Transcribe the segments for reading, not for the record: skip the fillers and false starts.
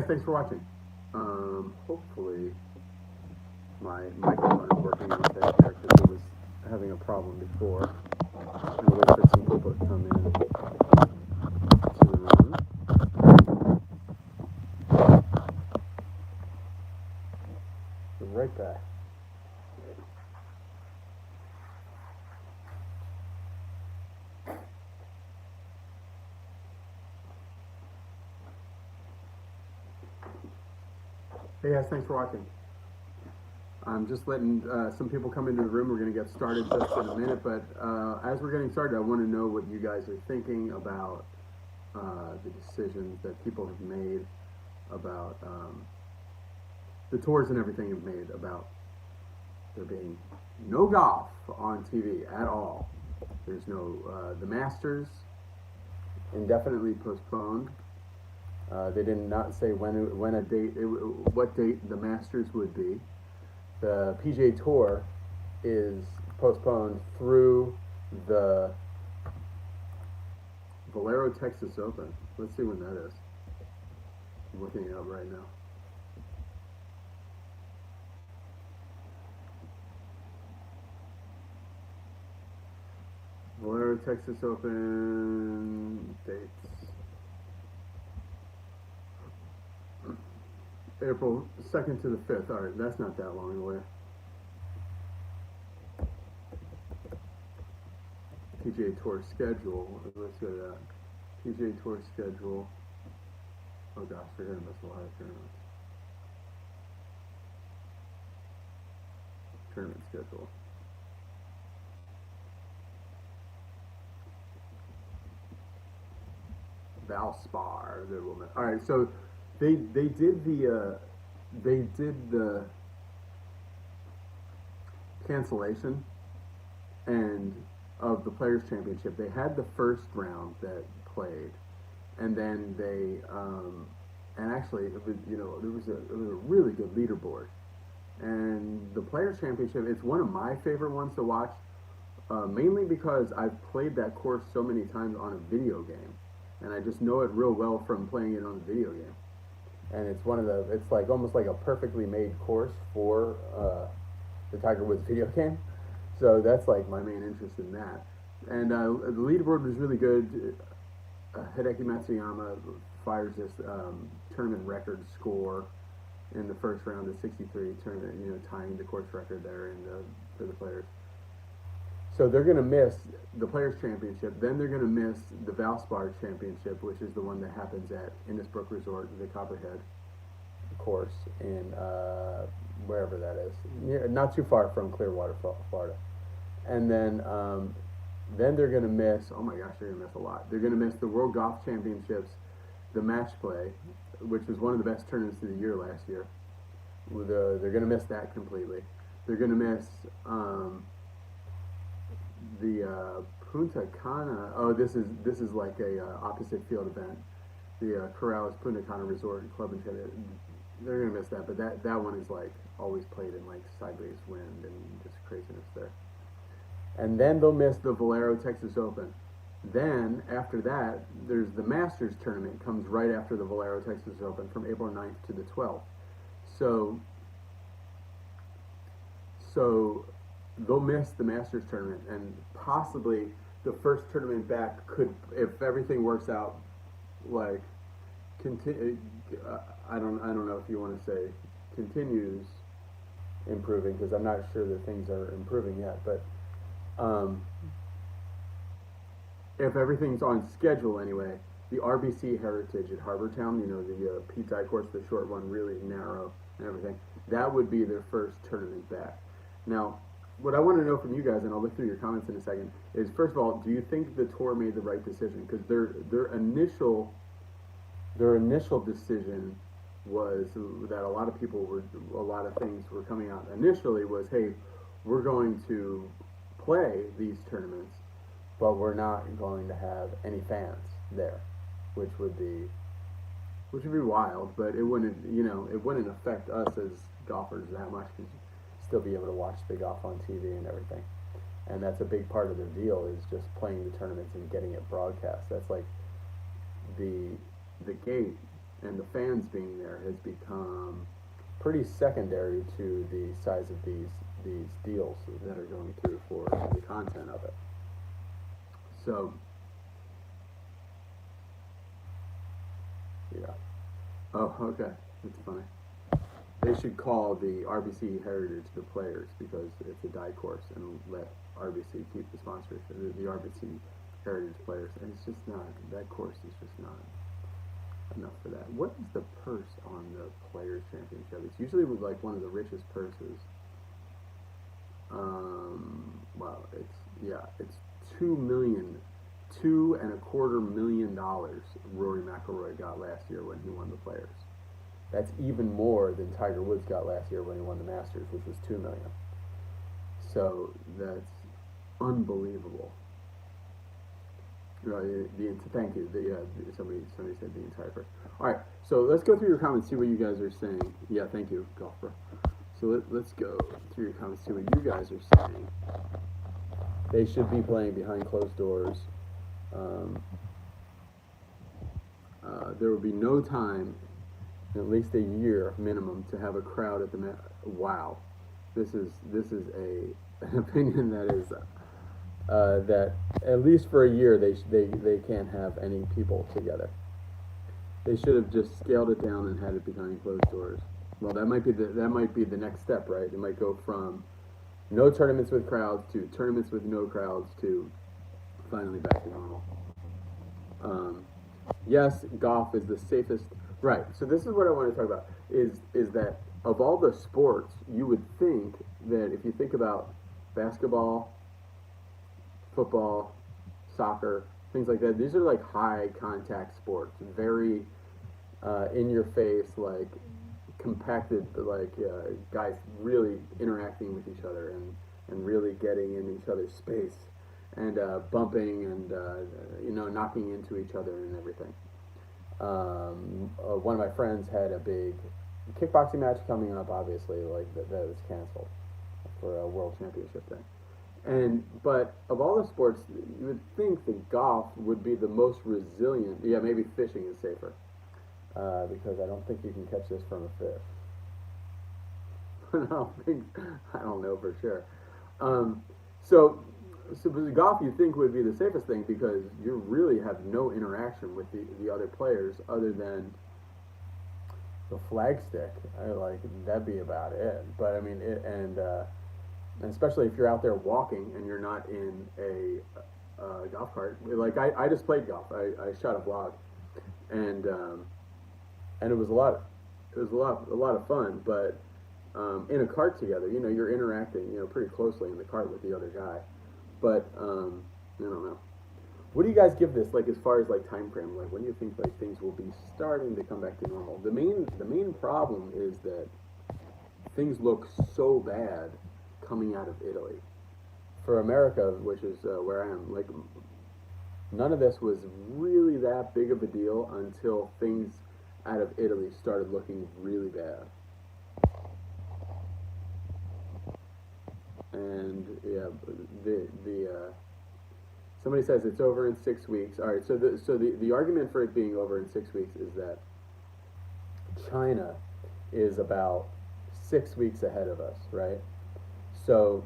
thanks for watching. Hopefully my microphone is working okay here because it was having a problem before. I'm going to wait for some people to come in to the room. Be right back. Hey guys, thanks for watching. I'm just letting some people come into the room. We're going to get started just in a minute, but as we're getting started, I want to know what you guys are thinking about the decisions that people have made about the tours and everything have made about there being no golf on TV at all. There's no, the Masters indefinitely postponed. They did not say when a date, what date the Masters would be. The PGA Tour is postponed through the Valero Texas Open. Let's see when that is. I'm looking it up right now. Valero Texas Open dates. April 2nd to the 5th. All right, that's not that long away. PGA Tour schedule. Let's go to that. PGA Tour schedule. Oh gosh, they're going to miss a lot of tournaments. Tournament schedule. Valspar. All right, so they did the cancellation and of the Players Championship. They had the first round that played, and then they and actually it was, you know, it was a really good leaderboard. And the Players Championship, it's one of my favorite ones to watch, mainly because I've played that course so many times on a video game, and I just know it real well from playing it on the video game. And it's one of the, it's like almost like a perfectly made course for the Tiger Woods video game. So that's like my main interest in that. And the leaderboard was really good. Hideki Matsuyama fires this tournament record score in the first round of 63 tournament, you know, tying the course record there in for the players. So they're going to miss the Players Championship. Then they're going to miss the Valspar Championship, which is the one that happens at Innisbrook Resort, the Copperhead course in wherever that is, not too far from Clearwater, Florida. And then they're going to miss. Oh my gosh, they're going to miss a lot. They're going to miss the World Golf Championships, the Match Play, which was one of the best tournaments of the year last year. They're going to miss that completely. They're going to miss. The Punta Cana. Oh, this is like a opposite field event. The Corrales Punta Cana Resort and Club and Tennis. They're gonna miss that, but that one is like always played in like sideways wind and just craziness there. And then they'll miss the Valero Texas Open. Then after that, there's the Masters tournament comes right after the Valero Texas Open from April 9th to the 12th. So they'll miss the Masters tournament, and possibly the first tournament back could, if everything works out, like continue. I don't know if you want to say continues improving, because I'm not sure that things are improving yet. But if everything's on schedule anyway, the RBC Heritage at Harbortown, you know, the Pete Dye course, the short one, really narrow and everything, that would be their first tournament back. Now, what I want to know from you guys, and I'll look through your comments in a second, is first of all, do you think the tour made the right decision? Because their initial decision was that a lot of things were coming out initially was, hey, we're going to play these tournaments, but we're not going to have any fans there, which would be wild, but it wouldn't, you know, it wouldn't affect us as golfers that much, because still be able to watch the golf on TV and everything. And that's a big part of their deal, is just playing the tournaments and getting it broadcast. That's like the gate and the fans being there has become pretty secondary to the size of these deals that are going through for the content of it. So, yeah. Oh, okay. That's funny. They should call the RBC Heritage the players because it's a die course, and let RBC keep the sponsorship. The RBC Heritage players, and it's just not, that course is just not enough for that. What is the purse on the Players Championship? It's usually with like one of the richest purses. Well, it's $2.25 million Rory McIlroy got last year when he won the Players. That's even more than Tiger Woods got last year when he won the Masters, which was $2 million. So that's unbelievable. Thank you. Somebody said the entire person. All right, so let's go through your comments, see what you guys are saying. Yeah, thank you, Golf Bro. So let's go through your comments, see what you guys are saying. They should be playing behind closed doors. There will be no time, at least a year minimum, to have a crowd at the Wow, this is an opinion that is that at least for a year they can't have any people together. They should have just scaled it down and had it behind closed doors. Well, that might be the next step, right? It might go from no tournaments with crowds to tournaments with no crowds to finally back to normal. Yes, golf is the safest. Right. So this is what I want to talk about. Is that of all the sports, you would think that if you think about basketball, football, soccer, things like that, these are like high contact sports, very in your face, like compacted, like guys really interacting with each other and really getting in each other's space and bumping and knocking into each other and everything. One of my friends had a big kickboxing match coming up, obviously, like that was canceled for a world championship thing. But of all the sports, you would think that golf would be the most resilient. Yeah, maybe fishing is safer because I don't think you can catch this from a fish. I don't know for sure. So golf you think would be the safest thing because you really have no interaction with the other players other than the flag stick. That'd be about it. But I mean, and especially if you're out there walking and you're not in a golf cart. Like I just played golf. I shot a vlog, and it was a lot of fun. But in a cart together, you're interacting, pretty closely in the cart with the other guy. But I don't know. What do you guys give this, like, as far as like time frame? Like, when do you think like things will be starting to come back to normal? The main problem is that things look so bad coming out of Italy. For America, which is where I am, like, none of this was really that big of a deal until things out of Italy started looking really bad. And yeah, somebody says it's over in 6 weeks. All right, so the argument for it being over in 6 weeks is that China is about 6 weeks ahead of us, right? So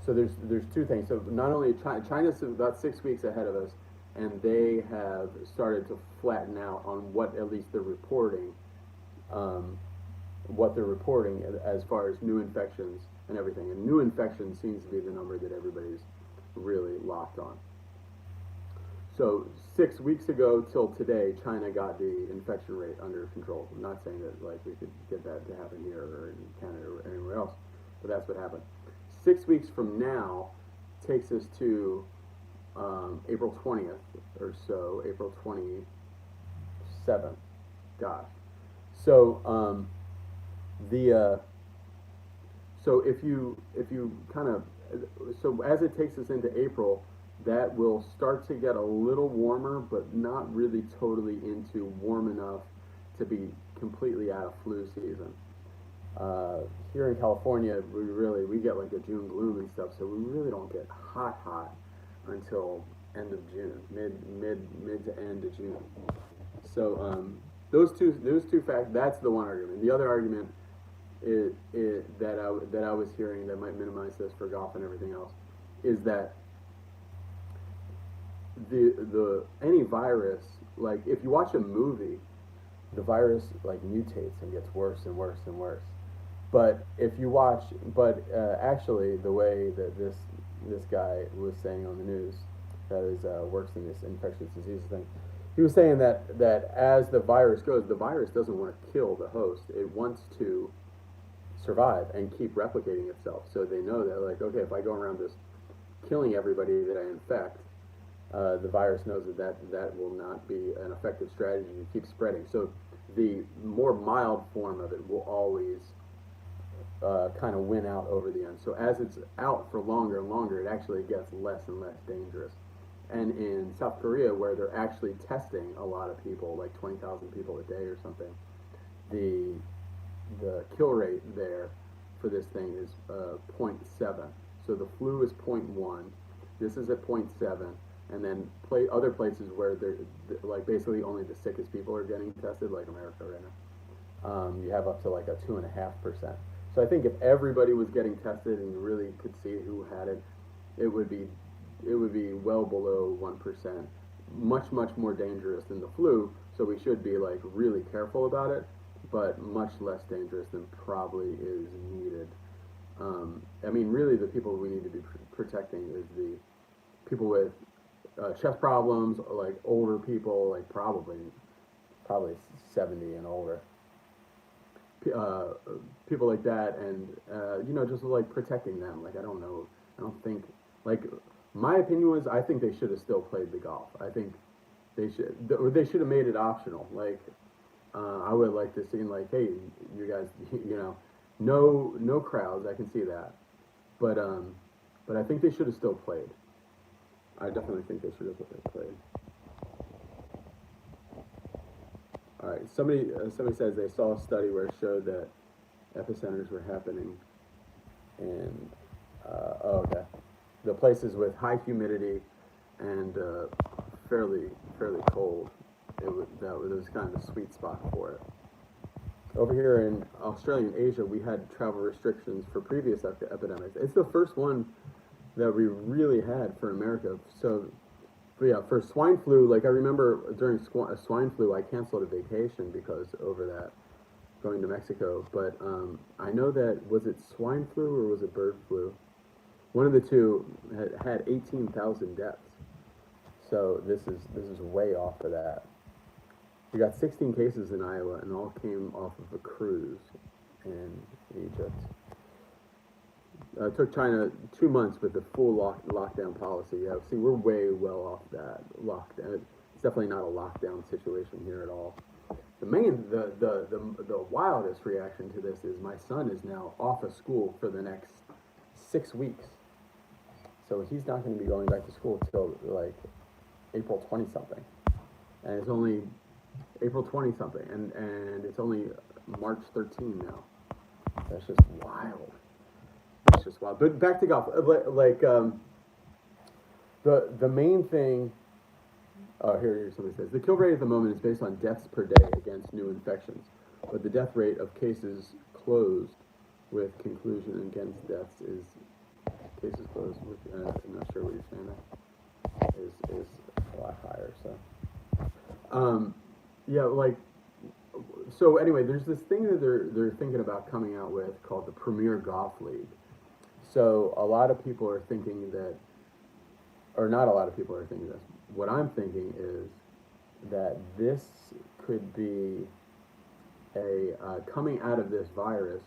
there's two things. So not only China's about 6 weeks ahead of us, and they have started to flatten out on what at least they're reporting, as far as new infections and everything. And new infections seems to be the number that everybody's really locked on. So 6 weeks ago till today, China got the infection rate under control. I'm not saying that like we could get that to happen here or in Canada or anywhere else, but that's what happened. 6 weeks from now takes us to April 20th or so, April 27th. Gosh. So so if you kind of, so as it takes us into April, that will start to get a little warmer, but not really totally into warm enough to be completely out of flu season. Here in California, we get like a June gloom and stuff, so we really don't get hot until end of June, mid to end of June. So those two facts. That's the one argument. The other argument that I was hearing that might minimize this for golf and everything else is that the any virus, like if you watch a movie, the virus like mutates and gets worse and worse and worse. But if you watch, actually, the way that this guy was saying on the news, that is works in this infectious diseases thing, he was saying that as the virus goes, the virus doesn't want to kill the host; it wants to survive and keep replicating itself. So they know that, like, okay, if I go around just killing everybody that I infect, the virus knows that will not be an effective strategy to keep spreading. So the more mild form of it will always kind of win out over the end. So as it's out for longer and longer, it actually gets less and less dangerous. And in South Korea, where they're actually testing a lot of people, like 20,000 people a day or something, the kill rate there for this thing is 0.7. So the flu is 0.1. This is at 0.7. And then other places where they're like basically only the sickest people are getting tested, like America right now, you have up to like a 2.5%. So I think if everybody was getting tested and you really could see who had it, it would be well below 1%, much more dangerous than the flu. So we should be like really careful about it, but much less dangerous than probably is needed. I mean, really, the people we need to be protecting is the people with chest problems, or like older people, like probably 70 and older. People like that, and just like protecting them. Like I don't think, like, my opinion was, I think they should have still played the golf. I think they should have made it optional. Like I would like to see, like, hey, you guys, no crowds. I can see that, but I think they should have still played. I definitely think they should have played. All right. Somebody says they saw a study where it showed that epicenters were happening in okay, the places with high humidity and fairly cold. That was kind of a sweet spot for it. Over here in Australia and Asia, we had travel restrictions for previous epidemics. It's the first one that we really had for America. So, but yeah, for swine flu, like I remember during swine flu, I canceled a vacation because over that, going to Mexico. But I know that, was it swine flu or was it bird flu? One of the two had 18,000 deaths. So this is way off of that. We got 16 cases in Iowa, and all came off of a cruise in Egypt. It took China 2 months with the full lockdown policy. Yeah, see, we're way well off that lockdown. It's definitely not a lockdown situation here at all. The wildest reaction to this is my son is now off of school for the next 6 weeks. So he's not going to be going back to school till like April 20-something. And it's only April 20-something, and it's only March 13 now. That's just wild. It's just wild. But back to golf. Like the main thing. Oh, here somebody says the kill rate at the moment is based on deaths per day against new infections, but the death rate of cases closed with conclusion against deaths is cases closed with. I'm not sure what you're saying there. Is a lot higher. So. Yeah, like, so anyway, there's this thing that they're thinking about coming out with called the Premier Golf League. So a lot of people are thinking that, or not a lot of people are thinking this. What I'm thinking is that this could be coming out of this virus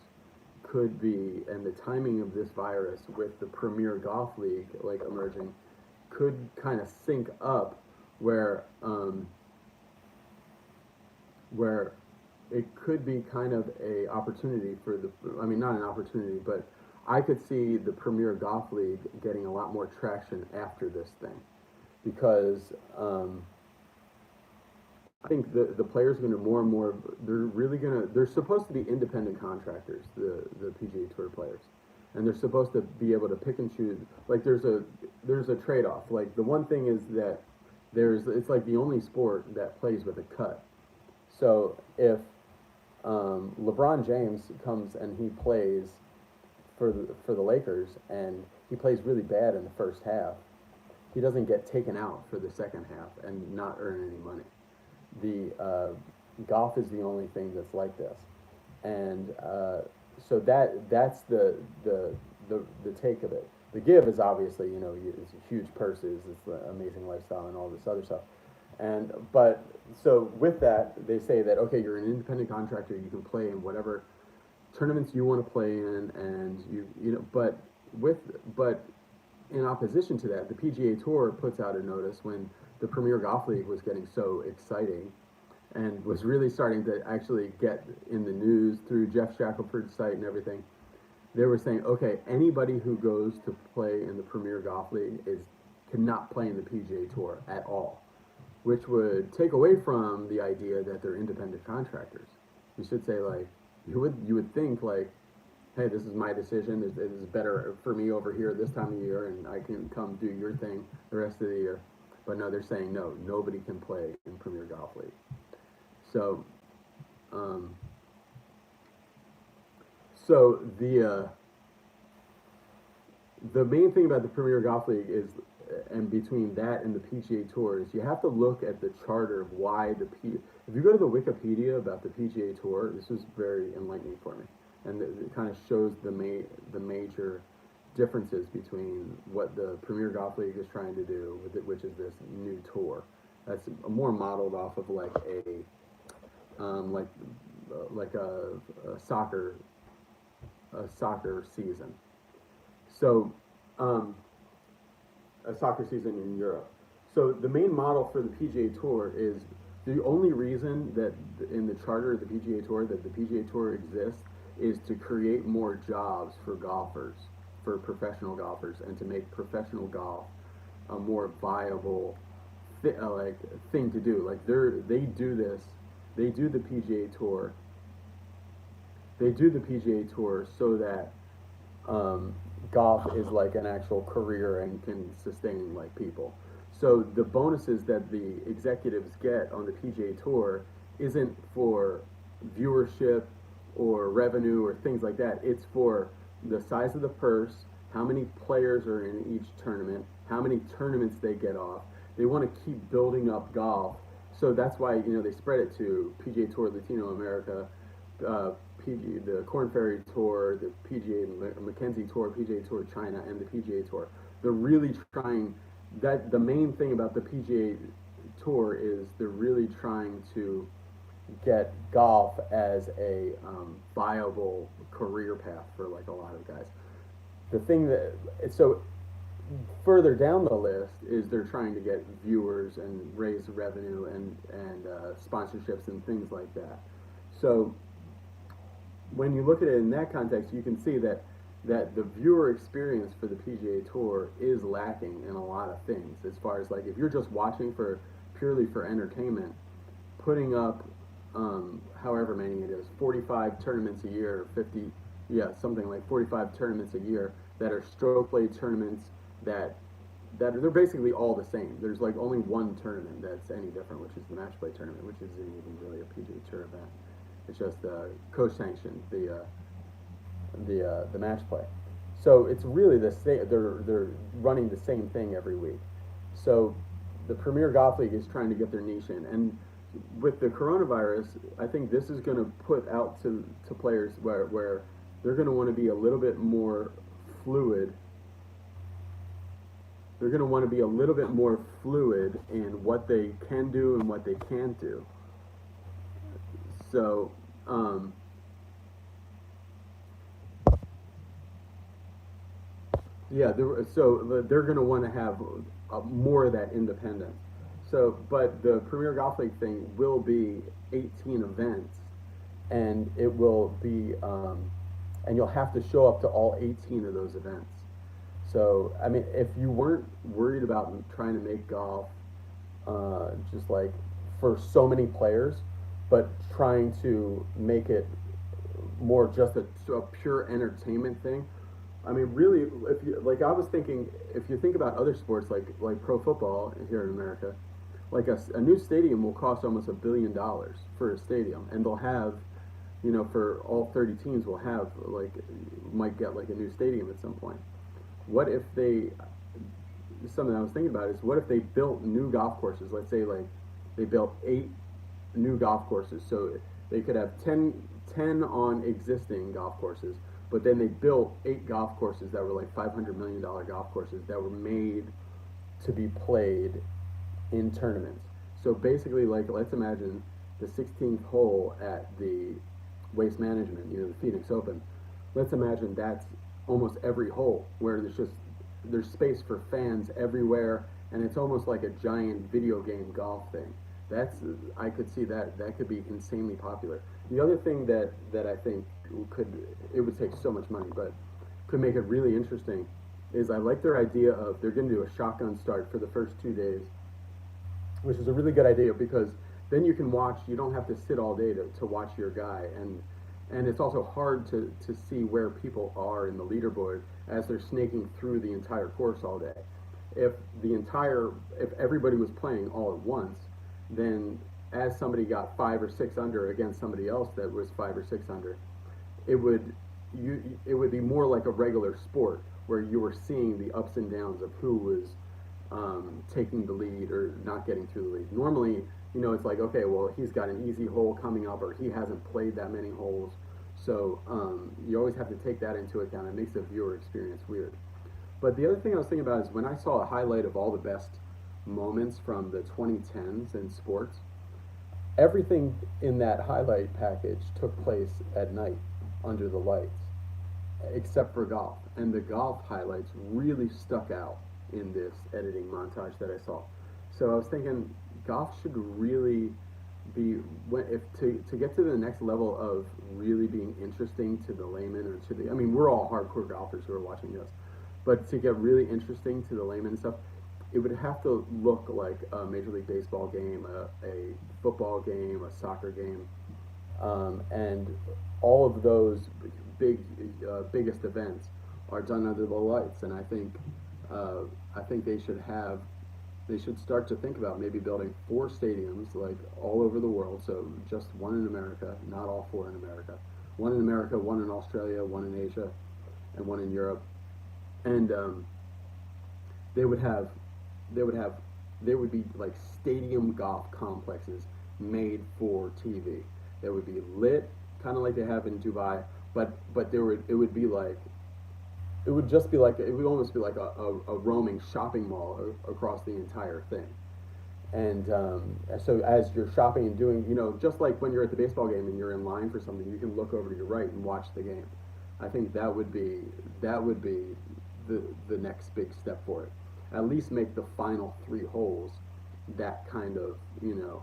could be, and the timing of this virus with the Premier Golf League like emerging could kind of sync up where it could be kind of a opportunity for not an opportunity, but I could see the Premier Golf League getting a lot more traction after this thing, because I think the players are going to more and more, they're supposed to be independent contractors, the PGA Tour players, and they're supposed to be able to pick and choose. Like there's a trade-off. Like the one thing is that it's like the only sport that plays with a cut. So if LeBron James comes and he plays for the Lakers and he plays really bad in the first half, he doesn't get taken out for the second half and not earn any money. The golf is the only thing that's like this, and so that's the take of it. The give is obviously, it's huge purses, it's the amazing lifestyle, and all this other stuff. And but so with that, they say that okay, you're an independent contractor, you can play in whatever tournaments you want to play in, and but with but in opposition to that, the PGA Tour puts out a notice when the Premier Golf League was getting so exciting and was really starting to actually get in the news through Jeff Shackelford's site and everything. They were saying, okay, anybody who goes to play in the Premier Golf League cannot play in the PGA Tour at all, which would take away from the idea that they're independent contractors. You should say like you would think like, hey, this is my decision. This is better for me over here this time of year, and I can come do your thing the rest of the year. But no, they're saying no, nobody can play in Premier Golf League. So, um, so the main thing about the Premier Golf League is, and between that and the PGA Tour, is you have to look at the charter of why if you go to the Wikipedia about the PGA Tour, this was very enlightening for me, and it kind of shows the major differences between what the Premier Golf League is trying to do with it, which is this new tour that's more modeled off of like a soccer season. So, a soccer season in Europe. So the main model for the PGA Tour is the only reason that in the charter of the PGA Tour that the PGA Tour exists is to create more jobs for golfers, for professional golfers, and to make professional golf a more viable thing to do. Like they do this, they do the PGA Tour. They do the PGA Tour so that golf is like an actual career and can sustain like people. So the bonuses that the executives get on the PGA Tour isn't for viewership or revenue or things like that. It's for the size of the purse, how many players are in each tournament, how many tournaments they get off. They want to keep building up golf. So that's why they spread it to PGA Tour Latino America, the Korn Ferry Tour, the PGA Mackenzie Tour, PGA Tour China, and the PGA Tour. They're really trying. That the main thing about the PGA Tour is they're really trying to get golf as a viable career path for like a lot of guys. The thing that so further down the list is they're trying to get viewers and raise revenue and sponsorships and things like that. So when you look at it in that context, you can see that the viewer experience for the PGA Tour is lacking in a lot of things. As far as like if you're just watching for purely for entertainment, putting up however many it is, 45 tournaments a year, 50, something like 45 tournaments a year that are stroke play tournaments that they're basically all the same. There's like only one tournament that's any different, which is the match play tournament, which isn't even really a PGA Tour event. It's just coach sanctioned the match play. So it's really the same. They're running the same thing every week. So the Premier Golf League is trying to get their niche in, and with the coronavirus, I think this is going to put out to players where they're going to want to be a little bit more fluid. They're going to want to be a little bit more fluid in what they can do and what they can't do. So, they're going to want to have more of that independence. So, but the Premier Golf League thing will be 18 events, and it will be, and you'll have to show up to all 18 of those events. So, I mean, if you weren't worried about trying to make golf just like for so many players, but trying to make it more just a pure entertainment thing. I mean, really, if you like, I was thinking, if you think about other sports like pro football here in America, like a new stadium will cost almost $1 billion for a stadium, and they'll have, you know, for all 30 teams will have like might get like a new stadium at some point. What if they something I was thinking about is what if they built new golf courses? Let's say like they built 8 new golf courses, so they could have 10 on existing golf courses, but then they built 8 golf courses that were like $500 million golf courses that were made to be played in tournaments. So basically, like let's imagine the 16th hole at the Waste Management, you know, the Phoenix Open. Let's imagine that's almost every hole where there's space for fans everywhere, and it's almost like a giant video game golf thing. That's I could see that could be insanely popular. The other thing that I think it would take so much money, but could make it really interesting is I like their idea of they're going to do a shotgun start for the first 2 days, which is a really good idea because then you can watch. You don't have to sit all day to watch your guy, and it's also hard to see where people are in the leaderboard as they're snaking through the entire course all day. If everybody was playing all at once, then as somebody got 5 or 6 under against somebody else that was 5 or 6 under, it would be more like a regular sport where you were seeing the ups and downs of who was taking the lead or not getting through the lead. Normally, you know, it's like, okay, well, he's got an easy hole coming up, or he hasn't played that many holes. So you always have to take that into account. It makes the viewer experience weird. But the other thing I was thinking about is when I saw a highlight of all the best moments from the 2010s in sports, everything in that highlight package took place at night under the lights, except for golf. And the golf highlights really stuck out in this editing montage that I saw. So I was thinking golf should really be, if to get to the next level of really being interesting to the layman or to the, I mean, we're all hardcore golfers who are watching this, but to get really interesting to the layman and stuff, it would have to look like a Major League Baseball game, a football game, a soccer game, and all of those biggest events are done under the lights. And I think they should start to think about maybe building 4 stadiums like all over the world. So just one in America, not all 4 in America. One in America, one in Australia, one in Asia, and one in Europe. And they would be like stadium golf complexes made for TV. They would be lit, kind of like they have in Dubai, but it would almost be like a roaming shopping mall across the entire thing. And so as you're shopping and doing, you know, just like when you're at the baseball game and you're in line for something, you can look over to your right and watch the game. I think that would be the next big step for it. At least make the final 3 holes that kind of, you know,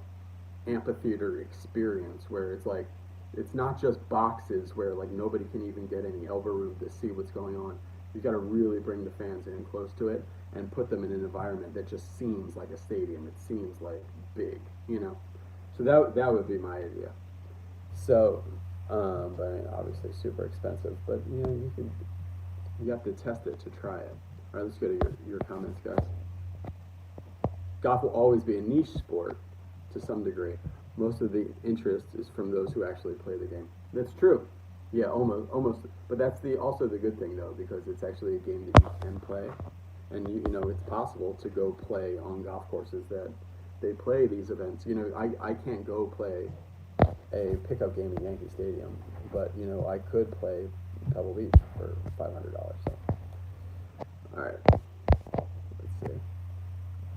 amphitheater experience where it's like, it's not just boxes where like nobody can even get any elbow room to see what's going on. You've got to really bring the fans in close to it and put them in an environment that just seems like a stadium. It seems like big, you know. So that would be my idea. So, but I mean, obviously super expensive, but you know, you have to test it to try it. All right, let's go to your comments, guys. Golf will always be a niche sport to some degree. Most of the interest is from those who actually play the game. That's true. Yeah, almost. But that's also the good thing though, because it's actually a game that you can play, and you know it's possible to go play on golf courses that they play these events. You know, I can't go play a pickup game in Yankee Stadium, but you know I could play Pebble Beach for $500. So, all right, let's see.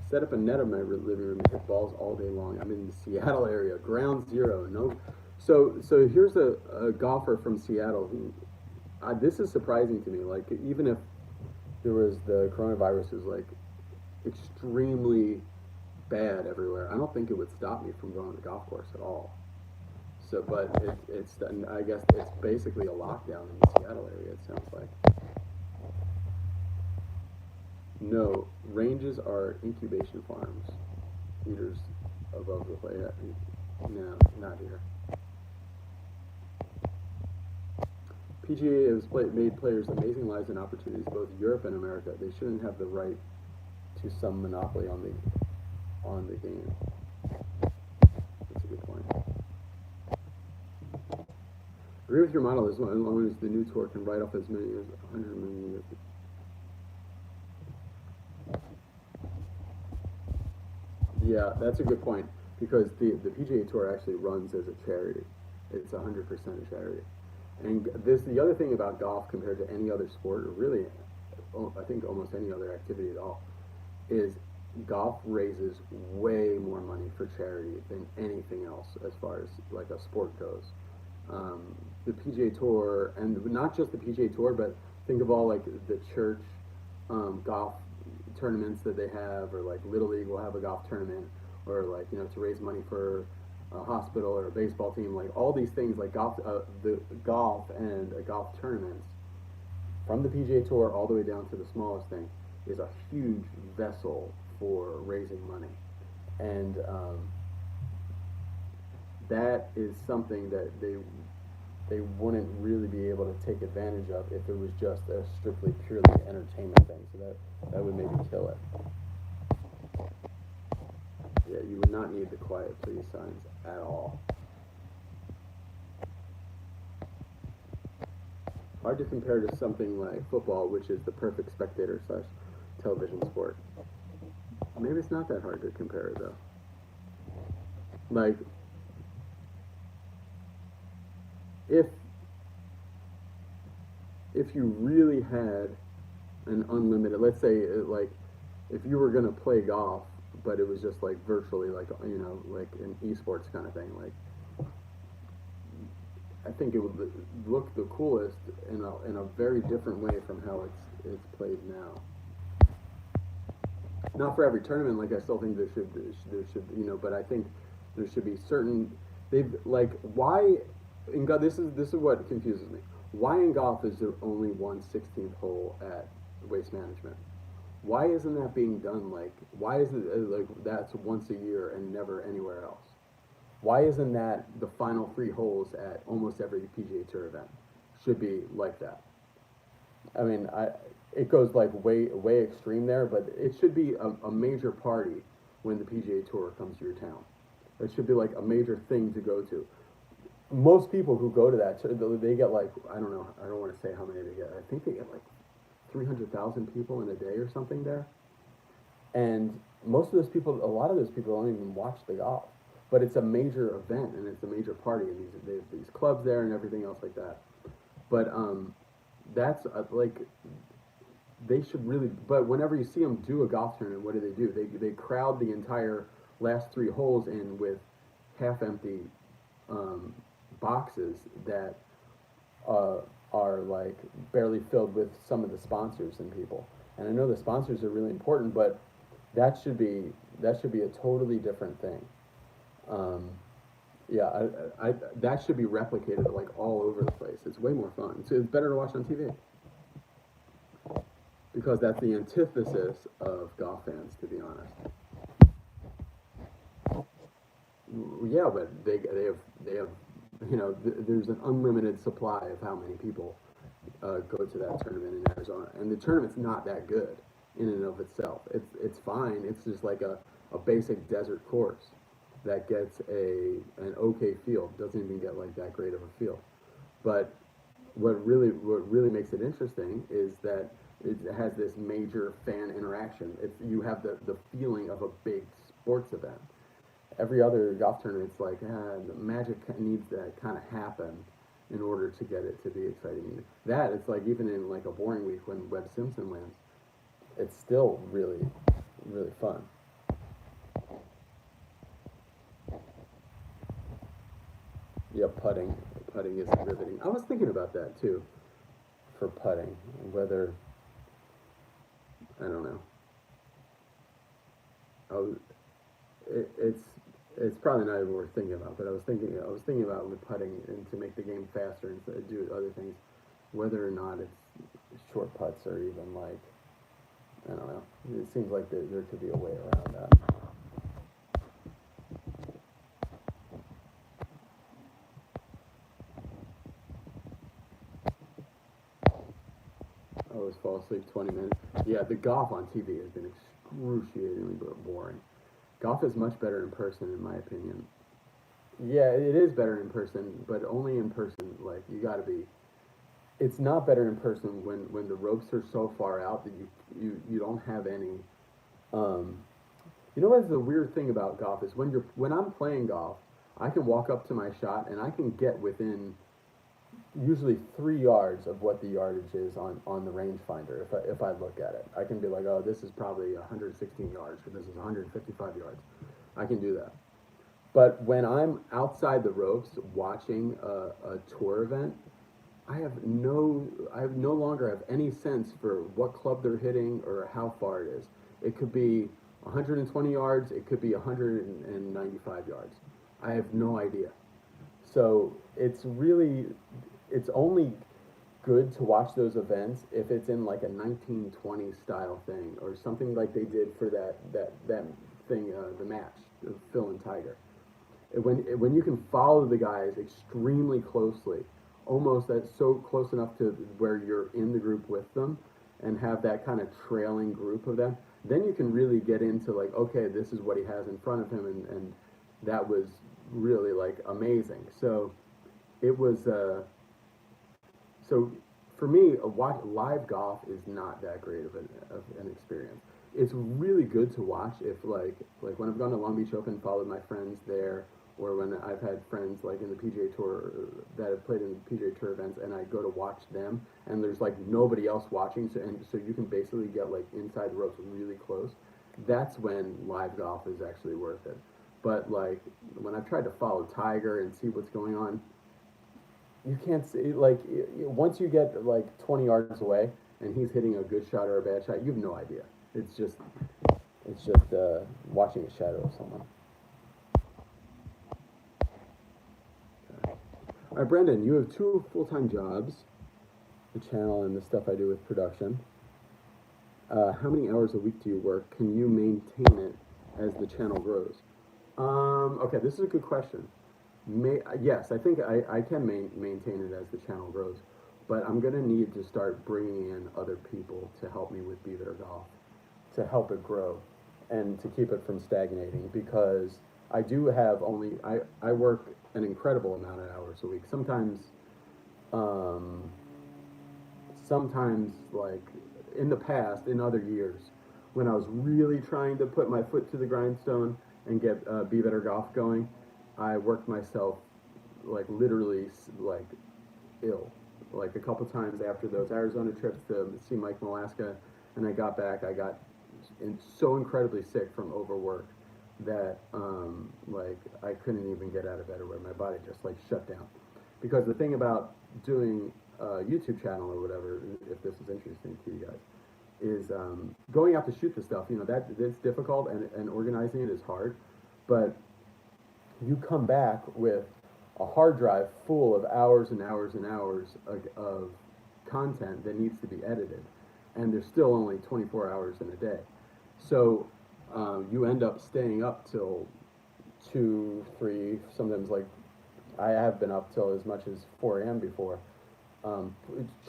Set up a net in my living room and hit balls all day long. I'm in the Seattle area, ground zero. No, so here's a golfer from Seattle who, this is surprising to me. Like even if there was the coronavirus is like extremely bad everywhere, I don't think it would stop me from going to the golf course at all. So, but I guess it's basically a lockdown in the Seattle area. It sounds like. No, ranges are incubation farms. Meters above the play. No, not here. PGA has made players amazing lives and opportunities, both Europe and America. They shouldn't have the right to some monopoly on the on the game. That's a good point. Agree with your model as long as the new tour can write off as many as 100 million units. Yeah, that's a good point because the PGA Tour actually runs as a charity. It's 100% a charity. And the other thing about golf compared to any other sport, or really, I think almost any other activity at all, is golf raises way more money for charity than anything else as far as like a sport goes. The PGA Tour, and not just the PGA Tour, but think of all like the church golf tournaments that they have, or like Little League will have a golf tournament, or like to raise money for a hospital or a baseball team, like all these things, like golf, the golf and golf tournaments, from the PGA Tour all the way down to the smallest thing, is a huge vessel for raising money, and that is something that they wouldn't really be able to take advantage of if it was just a strictly purely entertainment thing. So that would maybe kill it. Yeah, you would not need the quiet please signs at all. Hard to compare to something like football, which is the perfect spectator / television sport. Maybe it's not that hard to compare it though. Like, if you really had an unlimited, let's say like if you were going to play golf, but it was just like virtually like like an esports kind of thing, like I think it would look the coolest in a very different way from how it's played now. Not for every tournament, like I still think there should but I think there should be certain, they've like, why in golf, this is what confuses me. Why in golf is there only one 16th hole at Waste Management? Why isn't that being done, like, why is it like that's once a year and never anywhere else? Why isn't that the final 3 holes at almost every PGA Tour event? Should be like that. I mean, it goes like way extreme there, but it should be a major party when the PGA Tour comes to your town. It should be like a major thing to go to. Most people who go to that, they get like, I don't know, I don't want to say how many they get. I think they get like 300,000 people in a day or something there. And most of those people, a lot of those people don't even watch the golf. But it's a major event and it's a major party, and they have these clubs there and everything else like that. But that's like, they should really, but whenever you see them do a golf tournament, what do? They crowd the entire last 3 holes in with half-empty boxes that are like barely filled with some of the sponsors and people. And I know the sponsors are really important, but that should be a totally different thing. Yeah, that should be replicated like all over the place. It's way more fun. So it's better to watch on TV because that's the antithesis of golf fans, to be honest. Yeah, but they have there's an unlimited supply of how many people go to that tournament in Arizona, and the tournament's not that good in and of itself. It's fine. It's just like a basic desert course that gets an okay field. Doesn't even get like that great of a field. But what really makes it interesting is that it has this major fan interaction. You have the feeling of a big sports event. Every other golf tournament, it's like the magic needs to kind of happen in order to get it to be exciting. That it's like even in like a boring week when Webb Simpson lands, it's still really fun. Yeah, putting is riveting. I was thinking about that too, for putting, whether, I don't know. It's probably not even worth thinking about, but I was thinking about with putting and to make the game faster and to do other things, whether or not it's short putts or even like, I don't know. It seems like there could be a way around that. I always fall asleep 20 minutes. Yeah, the golf on TV has been excruciatingly boring. golf is much better in person, in my opinion. Yeah, it is better in person, but only in person. Like you got to be. It's not better in person when the ropes are so far out that you don't have any. Um, you know what's the weird thing about golf is when I'm playing golf, I can walk up to my shot and I can get within usually 3 yards of what the yardage is on the rangefinder. If I look at it, I can be like, oh, this is probably 116 yards, or this is 155 yards. I can do that. But when I'm outside the ropes watching a tour event, I have no longer have any sense for what club they're hitting or how far it is. It could be 120 yards, it could be 195 yards. I have no idea. So it's only good to watch those events if it's in like a 1920 style thing or something like they did for that thing, the match, Phil and Tiger. When you can follow the guys extremely closely, almost that's so close enough to where you're in the group with them, and have that kind of trailing group of them, then you can really get into like, okay, this is what he has in front of him, and that was really like amazing. So it was so for me, live golf is not that great of an experience. It's really good to watch if like when I've gone to Long Beach Open, followed my friends there, or when I've had friends like in the PGA Tour that have played in the PGA Tour events, and I go to watch them, and there's like nobody else watching, so you can basically get like inside the ropes really close. That's when live golf is actually worth it. But like when I've tried to follow Tiger and see what's going on, you can't see like once you get like 20 yards away and he's hitting a good shot or a bad shot, you have no idea. It's just watching a shadow of someone. Okay. All right, Brendan, you have two full-time jobs, the channel and the stuff I do with production. How many hours a week do you work? Can you maintain it as the channel grows? Okay, this is a good question. Yes, I think I can maintain it as the channel grows, but I'm going to need to start bringing in other people to help me with Be Better Golf, to help it grow and to keep it from stagnating, because I do have I work an incredible amount of hours a week. Um, sometimes like in the past, in other years, when I was really trying to put my foot to the grindstone and get Be Better Golf going, I worked myself like literally like ill. Like a couple times after those Arizona trips to see Mike Malaska, and I got back, I got so incredibly sick from overwork that like I couldn't even get out of bed, or where my body just like shut down. Because the thing about doing a YouTube channel or whatever, if this is interesting to you guys, is going out to shoot the stuff. You know, that it's difficult, and organizing it is hard, but you come back with a hard drive full of hours and hours and hours of content that needs to be edited, and there's still only 24 hours in a day. So you end up staying up till 2, 3, sometimes like I have been up till as much as 4 a.m. before,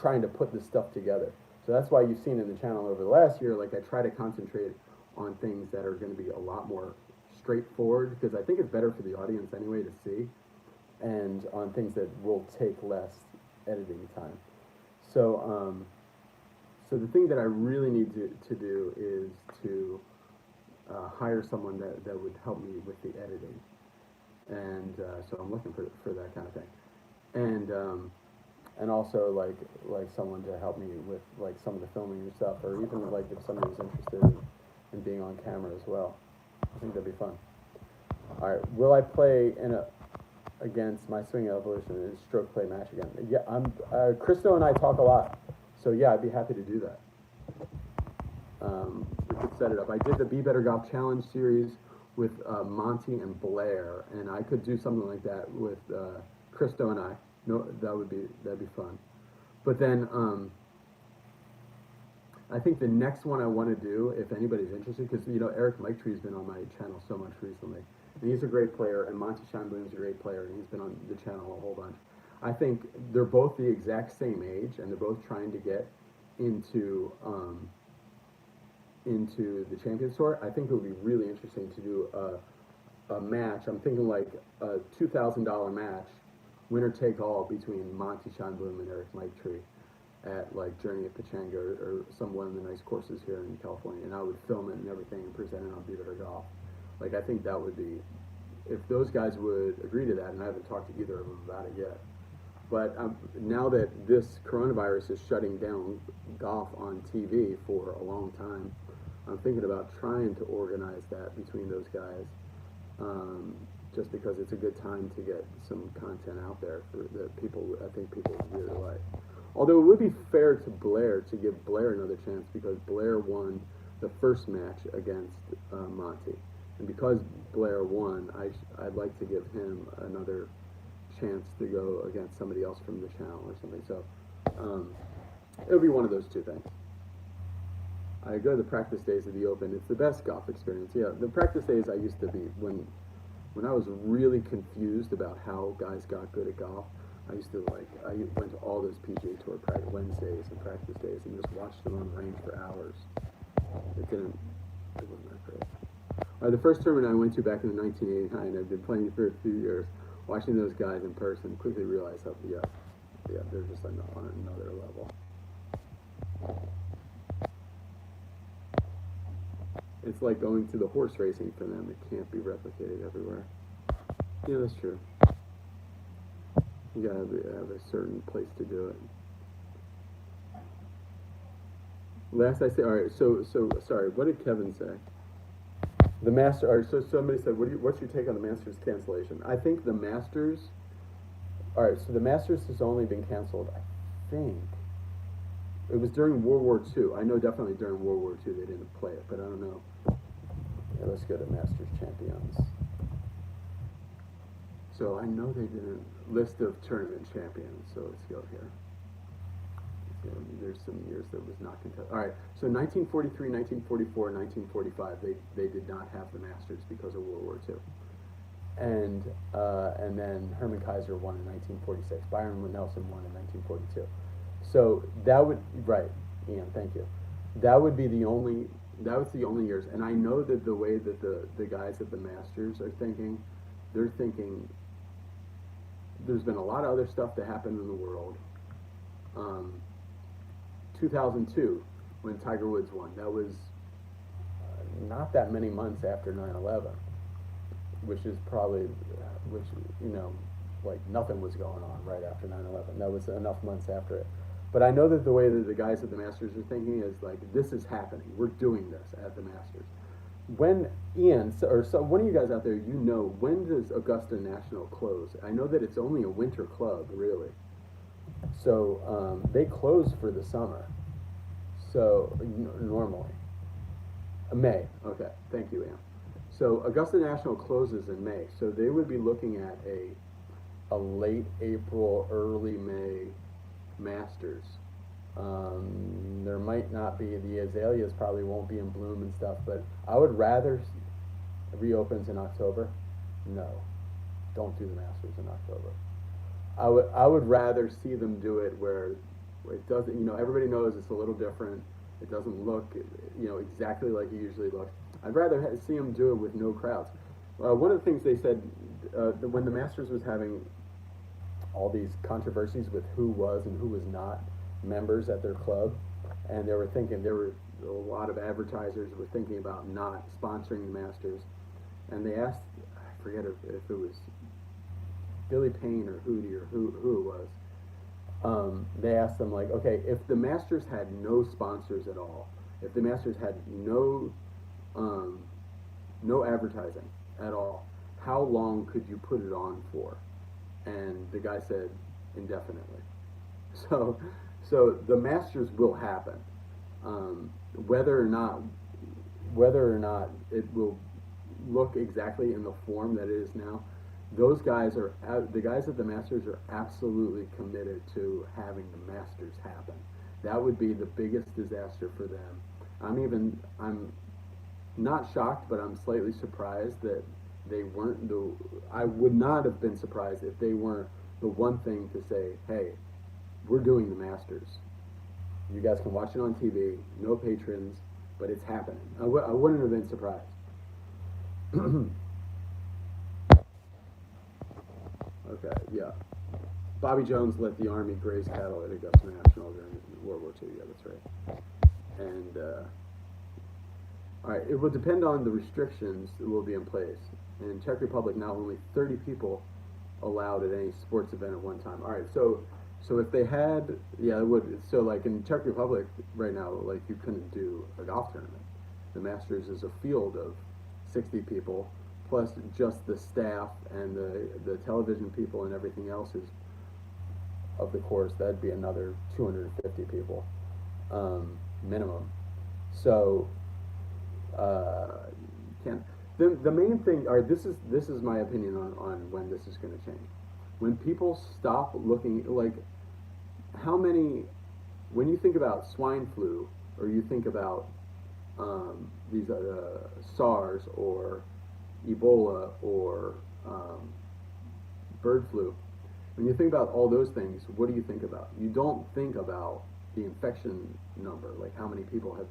trying to put this stuff together. So that's why you've seen in the channel over the last year, like I try to concentrate on things that are going to be a lot more straightforward, because I think it's better for the audience anyway to see, and on things that will take less editing time. So so the thing that I really need to do is to hire someone that would help me with the editing, and so I'm looking for that kind of thing, and also like someone to help me with like some of the filming and stuff, or even like if somebody was interested in being on camera as well. I think that'd be fun. All right, will I play against my Swing Evolution in a stroke play match again? Yeah, Christo and I talk a lot, so yeah, I'd be happy to do that. We could set it up. I did the Be Better Golf Challenge series with Monty and Blair, and I could do something like that with Christo and I. No, that'd be fun. But then I think the next one I want to do, if anybody's interested, because you know Eric Mictree's been on my channel so much recently, and he's a great player, and Monty Scheinbloom's a great player, and he's been on the channel a whole bunch. I think they're both the exact same age, and they're both trying to get into into the Champions Tour, I think it would be really interesting to do a match. I'm thinking like a $2,000 match, winner take all between Monty Scheinblum and Eric Mike at like Journey at Pechanga or some one of the nice courses here in California, and I would film it and everything and present it on Be Better Golf. Like I think that would be, if those guys would agree to that, and I haven't talked to either of them about it yet. But now that this coronavirus is shutting down golf on TV for a long time, I'm thinking about trying to organize that between those guys, just because it's a good time to get some content out there for the people. I think people would really like. Although it would be fair to Blair to give Blair another chance because Blair won the first match against Monty, and because Blair won, I'd like to give him another chance to go against somebody else from the channel or something. So it'll be one of those two things. I go to the practice days of the Open. It's the best golf experience. Yeah, the practice days I used to be when I was really confused about how guys got good at golf. I went to all those PGA Tour practice Wednesdays and practice days and just watched them on the range for hours. It wasn't that great. The first tournament I went to back in 1989, I've been playing for a few years. Watching those guys in person, quickly realized how, they're just on another level. It's like going to the horse racing for them. It can't be replicated everywhere. Yeah, that's true. You gotta have a certain place to do it. Last I say, all right. So sorry. What did Kevin say? The Master. All right, so somebody said, what's your take on the Masters cancellation? I think the Masters. All right. So the Masters has only been canceled. I think it was during World War II. I know definitely during World War II they didn't play it, but I don't know. Yeah, let's go to Masters Champions. So I know they did a list of tournament champions. So let's go here. There's some years that was not contested. All right, so 1943, 1944, 1945, they did not have the Masters because of World War II. And then Herman Kaiser won in 1946. Byron Nelson won in 1942. So that would, right, Ian, thank you. That was the only years. And I know that the way that the guys at the Masters are thinking, they're thinking there's been a lot of other stuff that happened in the world. 2002, when Tiger Woods won, that was not that many months after 9/11, which like nothing was going on right after 9/11. That was enough months after it. But I know that the way that the guys at the Masters are thinking is like, this is happening. We're doing this at the Masters. When Ian, or so one of you guys out there, when does Augusta National close? I know that it's only a winter club, really. So they close for the summer. So normally, May. Okay, thank you, Ian. So Augusta National closes in May. So they would be looking at a late April, early May Masters. There might not be, the azaleas probably won't be in bloom and stuff, but I would rather reopens in October. No, don't do the Masters in October. I would rather see them do it where it doesn't, everybody knows it's a little different. It doesn't look, exactly like it usually looks. I'd rather see them do it with no crowds. One of the things they said when the Masters was having all these controversies with who was and who was not members at their club, and there were a lot of advertisers were thinking about not sponsoring the Masters, and they asked, I forget if it was Billy Payne or Hootie or who it was. They asked them, like, okay, if the Masters had no sponsors at all, if the Masters had no advertising at all, how long could you put it on for? And the guy said indefinitely. So the Masters will happen. Whether or not it will look exactly in the form that it is now, the guys at the Masters are absolutely committed to having the Masters happen. That would be the biggest disaster for them. I'm not shocked, but I'm slightly surprised that they weren't I would not have been surprised if they weren't the one thing to say, hey, we're doing the Masters. You guys can watch it on TV, no patrons, but it's happening. I wouldn't have been surprised. Okay, yeah. Bobby Jones let the Army graze cattle at Augusta National during World War II. Yeah, that's right. And all right, it will depend on the restrictions that will be in place. In Czech Republic, now only 30 people allowed at any sports event at one time. All right, so if they had, yeah, it would. So like in Czech Republic right now, like you couldn't do a golf tournament. The Masters is a field of 60 people plus just the staff and the television people and everything else is of the course. That'd be another 250 people minimum. So can the main thing. All right, this is my opinion on when this is going to change. When people stop looking like how many when you think about swine flu or you think about these SARS or Ebola or bird flu, when you think about all those things, what do you think about? You don't think about the infection number, like how many people have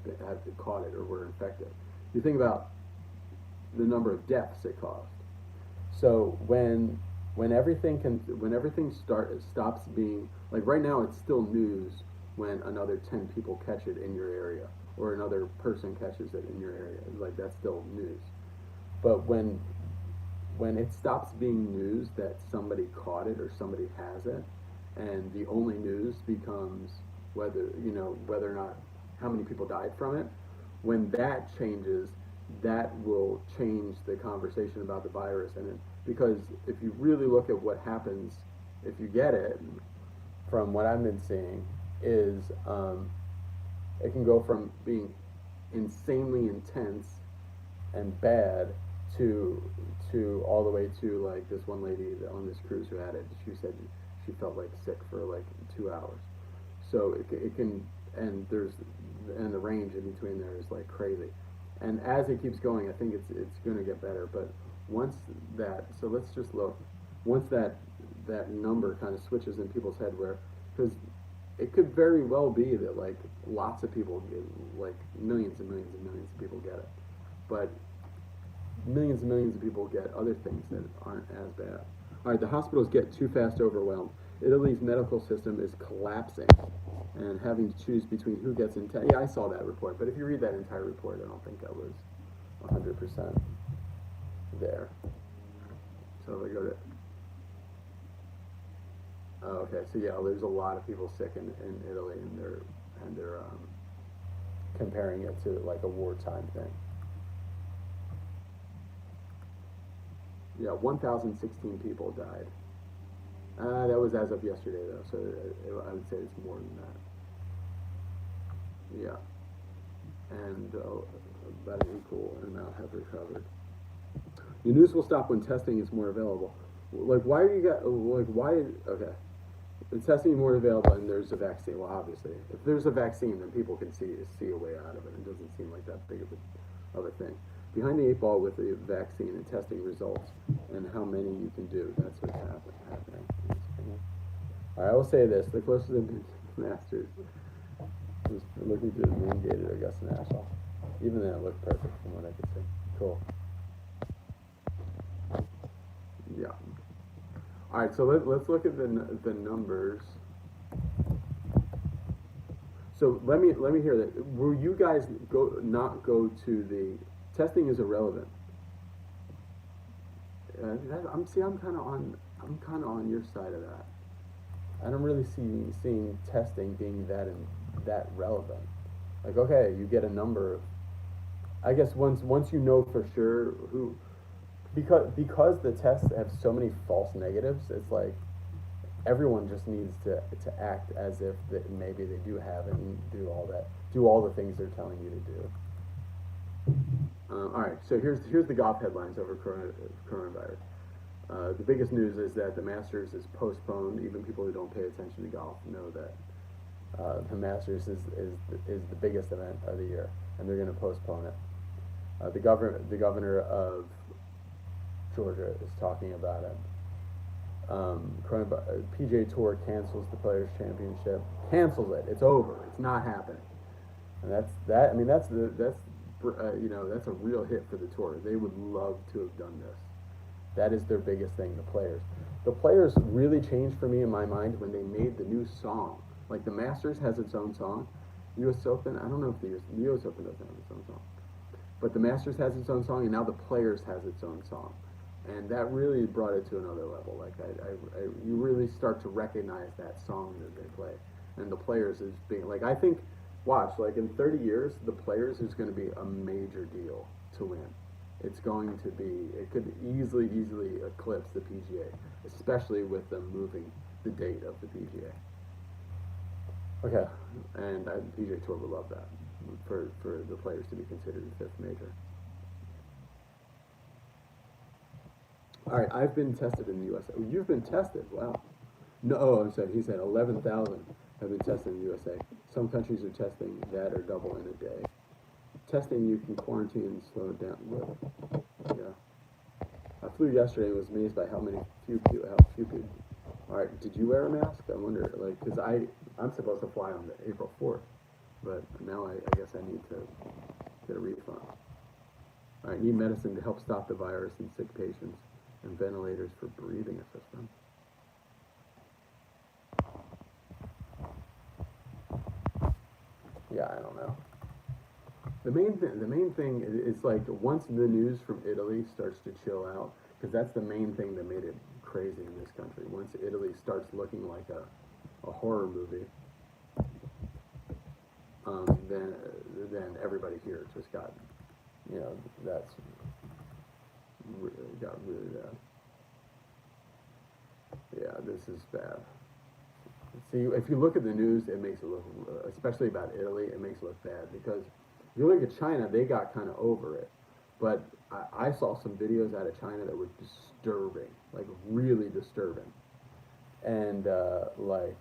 caught it or were infected. You think about the number of deaths it caused. So when everything stops being like right now, it's still news when another 10 people catch it in your area or another person catches it in your area. Like that's still news. But when it stops being news that somebody caught it or somebody has it, and the only news becomes whether or not how many people died from it, when that changes, that will change the conversation about the virus. Because if you really look at what happens if you get it, from what I've been seeing, is it can go from being insanely intense and bad to all the way to like this one lady on this cruise who had it. She said she felt like sick for like 2 hours. So it can and the range in between there is like crazy. And as it keeps going, I think it's going to get better. But once that, so let's just look. Once that number kind of switches in people's head, where because it could very well be that like lots of people get like millions and millions and millions of people get it, but millions and millions of people get other things that aren't as bad. All right, the hospitals get too fast overwhelmed. Italy's medical system is collapsing and having to choose between who gets in. Yeah, I saw that report, but if you read that entire report, I don't think I was 100% there. So if I go to, oh, okay, so yeah, there's a lot of people sick in Italy, and they're comparing it to like a wartime thing. Yeah, 1,016 people died. That was as of yesterday, though, so I would say it's more than that. Yeah, and about an equal amount have recovered. The news will stop when testing is more available. Like, why are you guys, like, why, okay. The testing is more available and there's a vaccine. Well, obviously, if there's a vaccine, then people can see a way out of it. It doesn't seem like that big of a thing. Behind the eight ball with the vaccine and testing results and how many you can do. That's what's happening. All right, I will say this. The closest I've been to the Masters was looking through the moon gate at Augusta National. Even then, it looked perfect from what I could see. Cool. Yeah. All right, so let's look at the numbers. So let me hear that. Will you guys not go to the testing? Is irrelevant. I'm kind of on your side of that. I don't really seeing testing being that relevant. Like, okay, you get a number of, I guess once you know for sure who, because the tests have so many false negatives, it's like everyone just needs to act as if that maybe they do have it and do all the things they're telling you to do. All right, so here's the golf headlines over coronavirus. The biggest news is that the Masters is postponed. Even people who don't pay attention to golf know that the Masters is the biggest event of the year, and they're going to postpone it. The governor of Georgia is talking about it. PGA Tour cancels the Players Championship. Cancels it. It's over. It's not happening. And that's that. I mean, that's you know, that's a real hit for the tour. They would love to have done this. That is their biggest thing. The players really changed for me in my mind when they made the new song. Like the Masters has its own song. U.S. Open, I don't know if the U.S. Open doesn't have its own song, but the Masters has its own song, and now the Players has its own song, and that really brought it to another level. Like you really start to recognize that song that they play, and the Players is being like I think, watch like in 30 years, the Players is going to be a major deal to win. It's going to be. It could easily eclipse the PGA, especially with them moving the date of the PGA. Okay, and the PGA Tour would love that for the Players to be considered the fifth major. All right, I've been tested in the U.S. Oh, you've been tested. Wow. No, oh, I'm sorry. He said 11,000 have been tested in the USA. Some countries are testing that or double in a day. Testing, you can quarantine and slow it down. But, yeah. I flew yesterday and was amazed by how few people. All right, did you wear a mask? I wonder, like, because I'm supposed to fly on the April 4th, but now I guess I need to get a refund. All right, need medicine to help stop the virus in sick patients and ventilators for breathing assistance. Yeah, I don't know. The main thing is like once the news from Italy starts to chill out, because that's the main thing that made it crazy in this country. Once Italy starts looking like a horror movie, then everybody here just got, you know, that's got really bad. Yeah, this is bad. See, if you look at the news, it makes it look, especially about Italy, it makes it look bad because if you look at China, they got kind of over it. But I saw some videos out of China that were disturbing, like really disturbing. And like,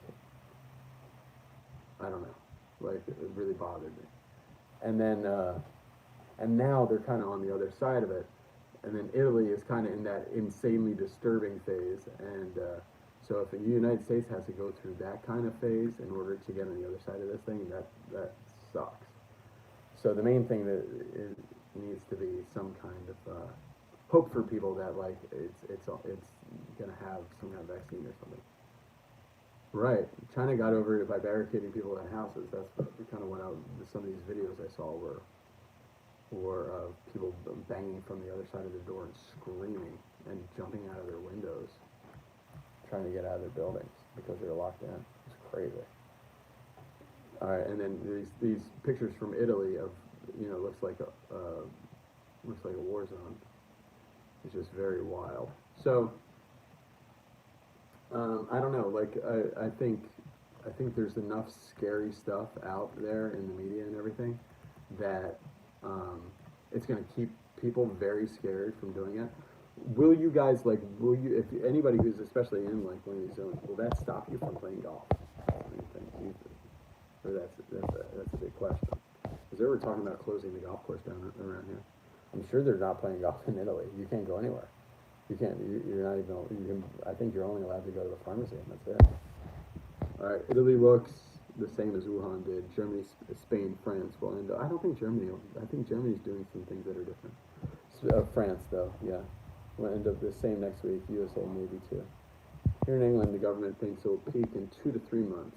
I don't know, like it really bothered me. And then, and now they're kind of on the other side of it. And then Italy is kind of in that insanely disturbing phase. And so if the United States has to go through that kind of phase in order to get on the other side of this thing, that sucks. So the main thing that needs to be some kind of hope for people that like it's gonna have some kind of vaccine or something. Right. China got over it by barricading people in houses. That's kind of what some of these videos I saw were people banging from the other side of the door and screaming and jumping out of their windows, trying to get out of their buildings because they were locked in. It's crazy. All right, and then these pictures from Italy of, you know, looks like a war zone. It's just very wild. So I don't know. Like I think there's enough scary stuff out there in the media and everything that it's going to keep people very scared from doing it. Will you guys if anybody who's especially in like one of these zones, will that stop you from playing golf? Or that's a big question. Because they were talking about closing the golf course down around here. I'm sure they're not playing golf in Italy. You can't go anywhere. You can't. You're not even. You can. I think you're only allowed to go to the pharmacy, and that's it. All right. Italy looks the same as Wuhan did. Germany, Spain, France will end up. I don't think Germany. I think Germany's doing some things that are different. So, France, though, yeah, will end up the same next week. USA maybe too. Here in England, the government thinks it will peak in 2 to 3 months.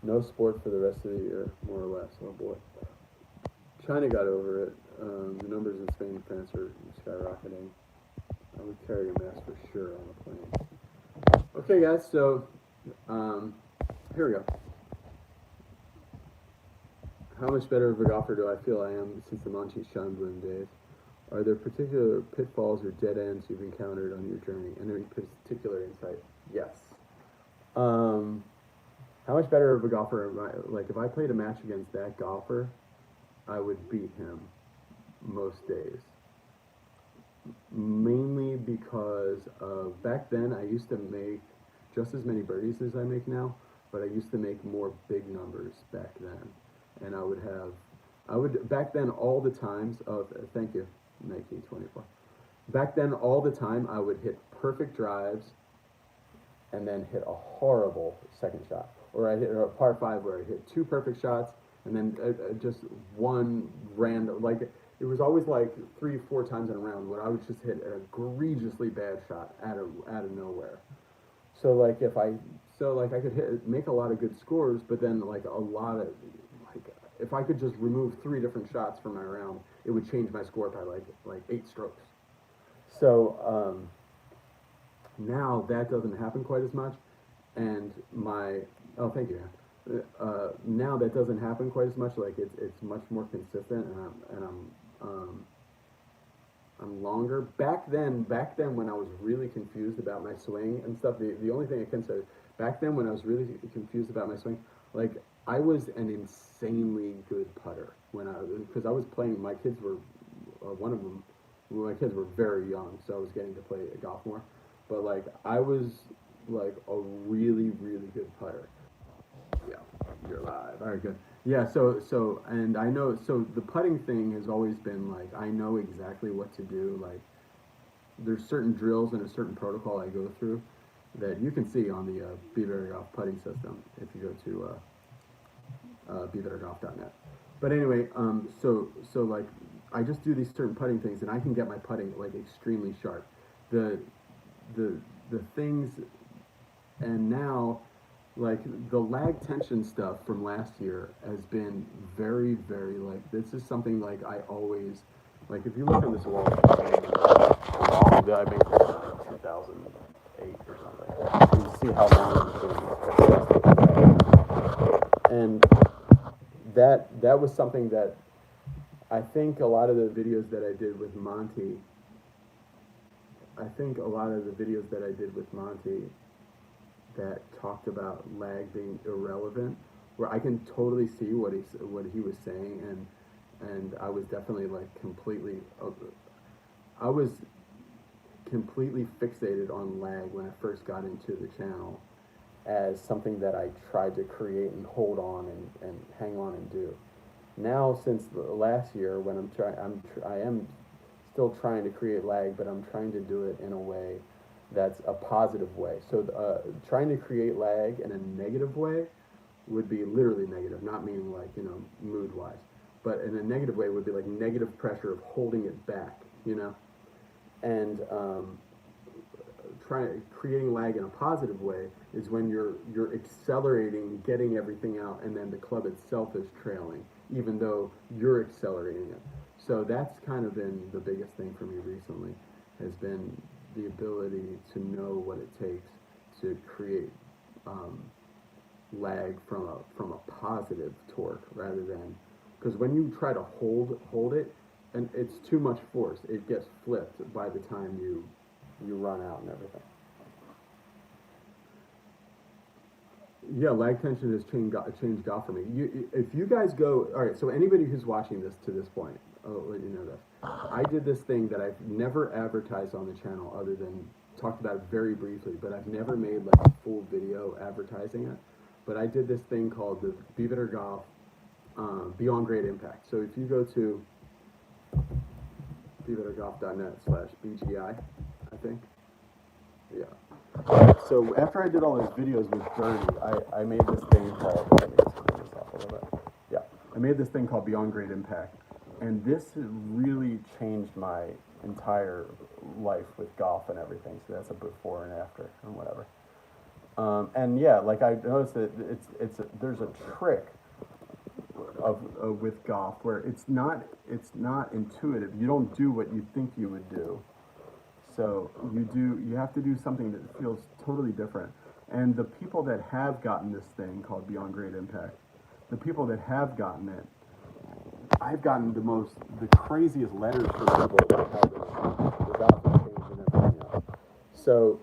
No sport for the rest of the year, more or less. Oh boy. China got over it. The numbers in Spain and France are skyrocketing. I would carry a mask for sure on a plane. Okay, guys, so here we go. How much better of a golfer do I feel I am since the Monty Schonblum days? Are there particular pitfalls or dead ends you've encountered on your journey? And any particular insight? Yes. How much better of a golfer am I? Like, if I played a match against that golfer, I would beat him most days. Mainly because back then I used to make just as many birdies as I make now, but I used to make more big numbers back then. And I would back then all the times of, thank you, Nike 24. Back then all the time I would hit perfect drives and then hit a horrible second shot. Or I hit a par 5 where I hit 2 perfect shots and then just one random, like it was always like 3 4 times in a round where I would just hit an egregiously bad shot out of nowhere. So like I could make a lot of good scores, but then like a lot of like if I could just remove 3 different shots from my round, it would change my score by like 8 strokes. So now that doesn't happen quite as much, and my oh thank you. Now that doesn't happen quite as much. Like it's much more consistent, and I'm longer. Back then when I was really confused about my swing and stuff, the only thing I can say is back then when I was really confused about my swing, like I was an insanely good putter because I was playing. My kids were one of them. My kids were very young, so I was getting to play golf more. But like I was like a really really good putter. Yeah, you're live. All right, good. Yeah, and I know, so the putting thing has always been like, I know exactly what to do. Like, there's certain drills and a certain protocol I go through that you can see on the Be Better Golf putting system if you go to BeBetterGolf.net. But anyway, so like, I just do these certain putting things, and I can get my putting like extremely sharp. The the things, and now like the lag tension stuff from last year has been very very like this is something like I always like if you look on this wall that I made this in 2008 or something, you see how long it's been, and that was something that I think a lot of the videos that I did with Monty that talked about lag being irrelevant, where I can totally see what he was saying, and I was definitely like I was completely fixated on lag when I first got into the channel as something that I tried to create and hold on and hang on and do. Now since the last year when I am still trying to create lag, but I'm trying to do it in a way that's a positive way. So trying to create lag in a negative way would be literally negative, not meaning like, mood wise, but in a negative way would be like negative pressure of holding it back, and creating lag in a positive way is when you're accelerating, getting everything out, and then the club itself is trailing, even though you're accelerating it. So that's kind of been the biggest thing for me recently, has been the ability to know what it takes to create lag from a positive torque rather than, because when you try to hold it and it's too much force, it gets flipped by the time you run out and everything. Yeah, lag tension has changed golf for me. If you guys go, all right, so anybody who's watching this to this point, I'll let you know this. I did this thing that I've never advertised on the channel other than talked about it very briefly, but I've never made like a full video advertising it. But I did this thing called the Be Better Golf Beyond Great Impact. So if you go to BeBetterGolf.net/BGI, I think. Yeah. So after I did all those videos with Bernie, I made this thing called, let me just turn this off a little bit. Yeah, I made this thing called Beyond Great Impact. And this really changed my entire life with golf and everything. So that's a before and after and whatever. And yeah, like I noticed that there's a trick with golf where it's not intuitive. You don't do what you think you would do. So you have to do something that feels totally different. And the people that have gotten this thing called Beyond Great Impact, the people that have gotten it, I've gotten the craziest letters from people about how the golf has changed and everything else. So,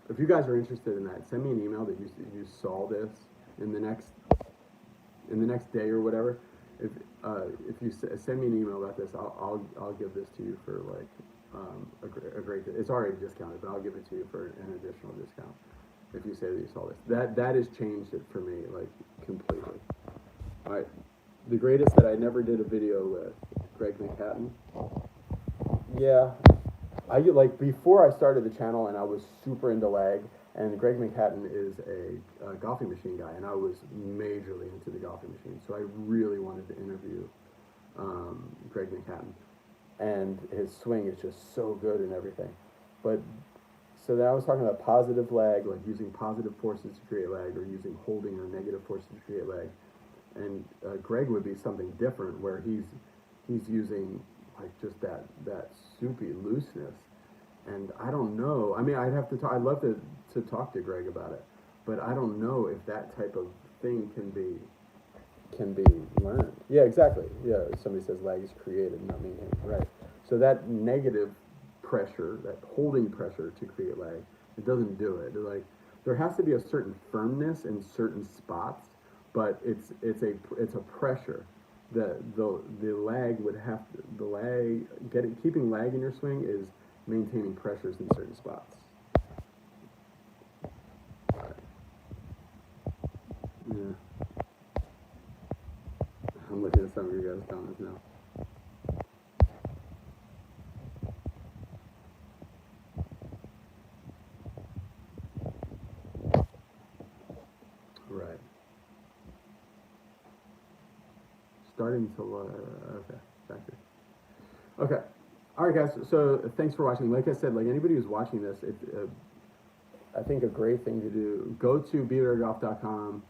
if you guys are interested in that, send me an email that you saw this in the next day or whatever. If you send me an email about this, I'll give this to you for like a great. It's already discounted, but I'll give it to you for an additional discount if you say that you saw this. That has changed it for me like completely. All right. The greatest that I never did a video with, Greg McHatton. Yeah, I like before I started the channel and I was super into lag. And Greg McHatton is a golfing machine guy, and I was majorly into the golfing machine, so I really wanted to interview Greg McHatton. And his swing is just so good and everything. But so then I was talking about positive lag, like using positive forces to create lag, or using holding or negative forces to create lag. And Greg would be something different, where he's using like just that soupy looseness. And I don't know. I mean, I'd have to talk. I'd love to talk to Greg about it, but I don't know if that type of thing can be learned. Yeah, exactly. Yeah, somebody says lag is created, not maintained. Right. So that negative pressure, that holding pressure to create lag, it doesn't do it. Like there has to be a certain firmness in certain spots, but it's a pressure. The lag would have to, the lag keeping lag in your swing is maintaining pressures in certain spots. Yeah. I'm looking at some of your guys' comments now. Right. Starting to okay, factor. Okay. All right, guys. So thanks for watching. Like I said, like anybody who's watching this, I think a great thing to do, go to BeBetterGolf.com,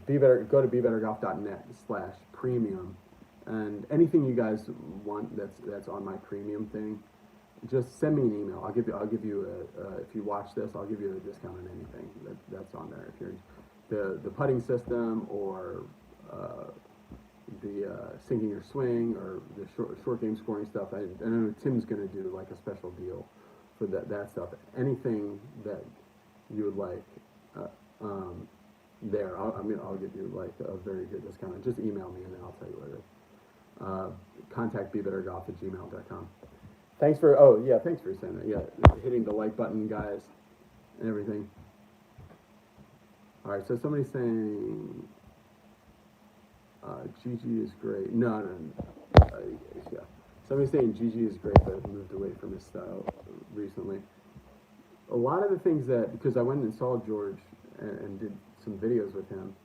go to BeBetterGolf.net/premium, and anything you guys want that's on my premium thing, just send me an email. I'll give you if you watch this, I'll give you a discount on anything that's on there. If you're the putting system, or the sinking your swing, or the short game scoring stuff. I know Tim's going to do like a special deal for that stuff. Anything that you would like, there, I'll give you like a very good discount. Just email me and then I'll tell you what it is. Contact bbettergolf@gmail.com. Thanks for saying that. Yeah, hitting the like button, guys, and everything. All right, so somebody's saying GG is great. No. Yeah. Somebody's saying GG is great, but moved away from his style recently. A lot of the things because I went and saw George and did some videos with him,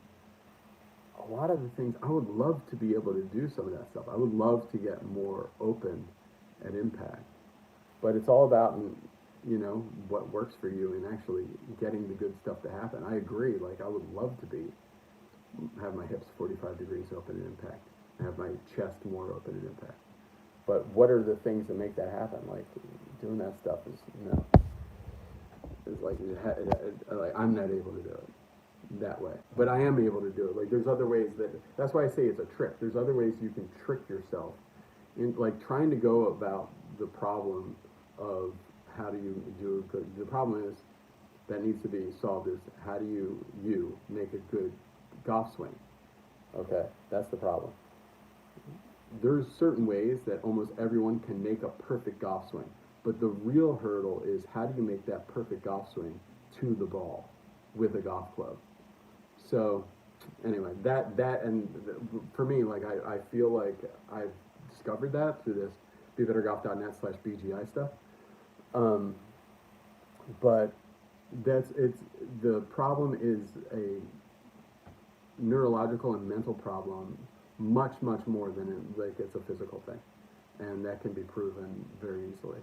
a lot of the things, I would love to be able to do some of that stuff. I would love to get more open at impact. But it's all about, what works for you and actually getting the good stuff to happen. I agree. Like, I would love to have my hips 45 degrees open at impact, and have my chest more open at impact. But what are the things that make that happen? Like, doing that stuff is like I'm not able to do it that way. But I am able to do it. Like, there's other ways that's why I say it's a trick. There's other ways you can trick yourself in, like, trying to go about the problem of how do you do a good, the problem is that needs to be solved is how do you make a good golf swing. Okay, that's the problem. There's certain ways that almost everyone can make a perfect golf swing, but the real hurdle is how do you make that perfect golf swing to the ball with a golf club. So anyway, for me, like, I feel like I've discovered that through this BeBetterGolf.net/BGI stuff. But the problem is a neurological and mental problem, much more than it's a physical thing, and that can be proven very easily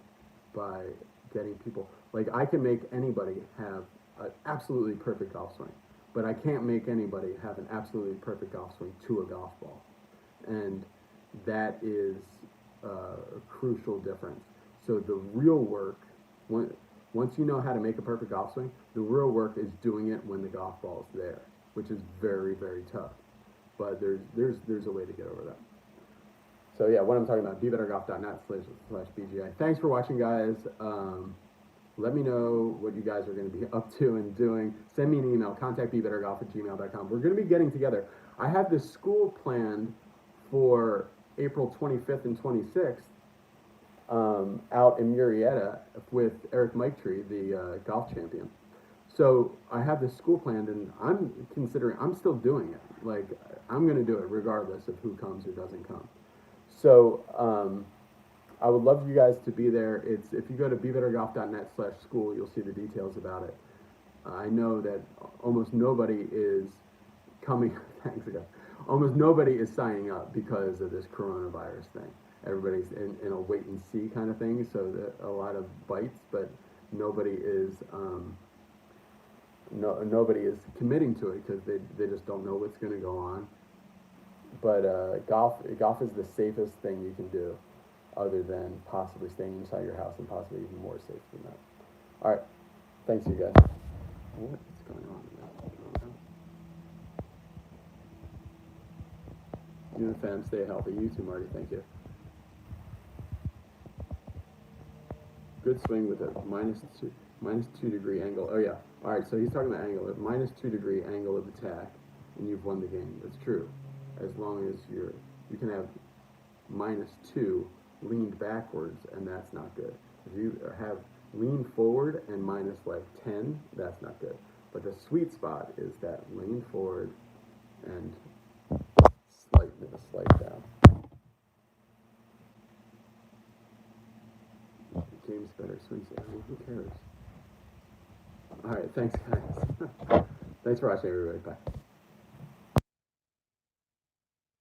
by getting people. Like, I can make anybody have an absolutely perfect golf swing, but I can't make anybody have an absolutely perfect golf swing to a golf ball, and that is a crucial difference. So the real work, once you know how to make a perfect golf swing, the real work is doing it when the golf ball is there, which is very, very tough. But there's a way to get over that. So yeah, what I'm talking about, BeBetterGolf.net/BGI. Thanks for watching, guys. Let me know what you guys are going to be up to and doing. Send me an email, contact BeBetterGolf@gmail.com. We're going to be getting together. I have this school planned for April 25th and 26th out in Murrieta with Eric Miketree, the golf champion. So I have this school planned, and I'm still doing it. Like, I'm going to do it regardless of who comes or doesn't come. So I would love you guys to be there. If you go to BeBetterGolf.net/school, you'll see the details about it. I know that almost nobody is coming. Thanks again. Almost nobody is signing up because of this coronavirus thing. Everybody's in a wait and see kind of thing. So a lot of bites, but nobody is nobody is committing to it because they just don't know what's going to go on. But golf is the safest thing you can do, other than possibly staying inside your house, and possibly even more safe than that. All right, thanks you guys. What's going on now? You and the fam stay healthy. You too, Marty. Thank you. Good swing with a -2 degree angle. Oh yeah. All right. So he's talking about angle. A -2 degree angle of attack, and you've won the game. That's true, as long as you can have -2 leaned backwards, and that's not good. If you have lean forward and -10, that's not good. But the sweet spot is that lean forward and slight down. James better swings it. I mean, who cares? All right, thanks guys. Thanks for watching, everybody. Bye.